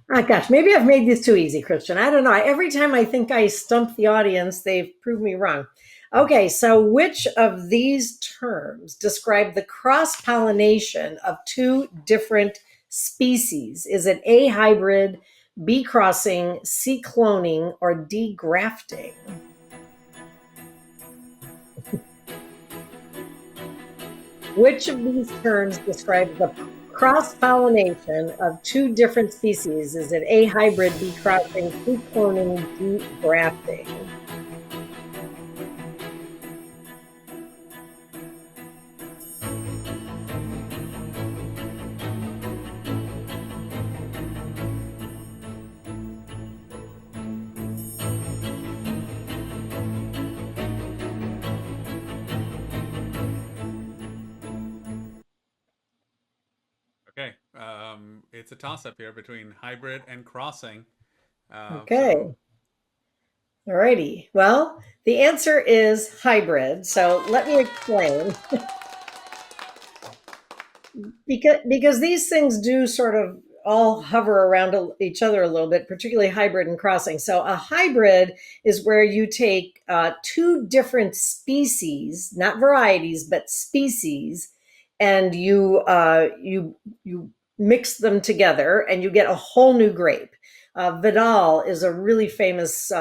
Oh gosh, maybe I've made this too easy, Christian. I don't know. Every time I think I stump the audience, they've proved me wrong. Okay, so which of these terms describe the cross pollination of two different species? Is it A, hybrid, B, crossing, C, cloning, or D, grafting? Which of these terms describes the cross pollination of two different species? Is it A, hybrid, B, crossing, C, cloning, D, grafting? Okay, it's a toss up here between hybrid and crossing. So, Okay. All righty. Well, the answer is hybrid. So let me explain. Because these things do sort of all hover around each other a little bit, particularly hybrid and crossing. So a hybrid is where you take two different species, not varieties, but species, and you mix them together, and you get a whole new grape. Vidal is a really famous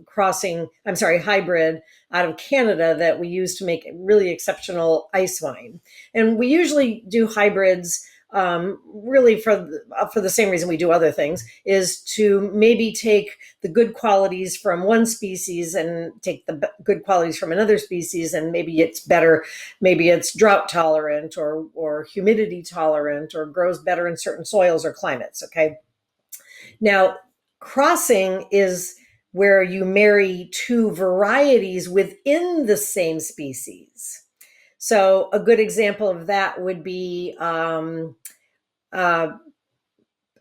crossing. I'm sorry, hybrid out of Canada that we use to make really exceptional ice wine. And we usually do hybrids really for the same reason we do other things, is to maybe take the good qualities from one species and take the good qualities from another species, and maybe it's better, maybe it's drought tolerant or humidity tolerant, or grows better in certain soils or climates. Okay, now crossing is where you marry two varieties within the same species. So a good example of that would be, uh,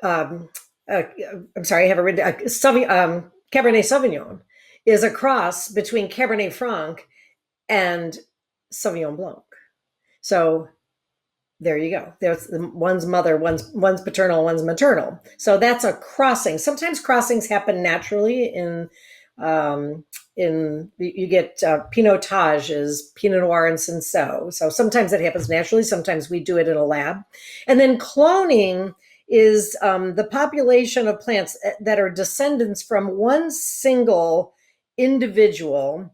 um, uh, I'm sorry, I have a Cabernet Sauvignon is a cross between Cabernet Franc and Sauvignon Blanc. So there you go. There's one's mother, one's paternal, one's maternal. So that's a crossing. Sometimes crossings happen naturally um, in you get Pinotage is Pinot Noir and Cinsault. So sometimes it happens naturally. Sometimes we do it in a lab, and then cloning is the population of plants that are descendants from one single individual,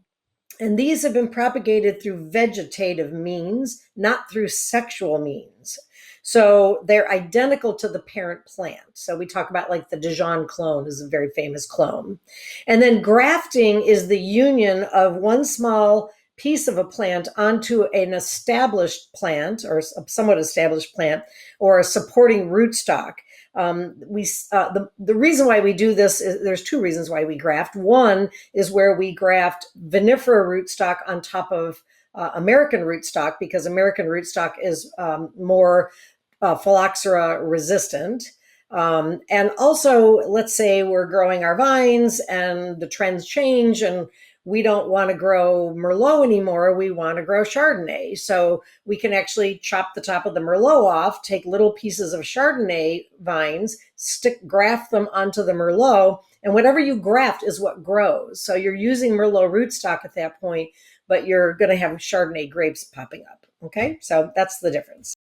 and these have been propagated through vegetative means, not through sexual means. So they're identical to the parent plant. So we talk about like the Dijon clone is a very famous clone. And then grafting is the union of one small piece of a plant onto an established plant or a somewhat established plant or a supporting rootstock. The reason why we do this is there's two reasons why we graft. One is where we graft vinifera rootstock on top of American rootstock, because American rootstock is more phylloxera resistant. And also, let's say we're growing our vines and the trends change and we don't want to grow Merlot anymore. We want to grow Chardonnay. So we can actually chop the top of the Merlot off, take little pieces of Chardonnay vines, graft them onto the Merlot, and whatever you graft is what grows. So you're using Merlot rootstock at that point, but you're going to have Chardonnay grapes popping up. Okay, so that's the difference.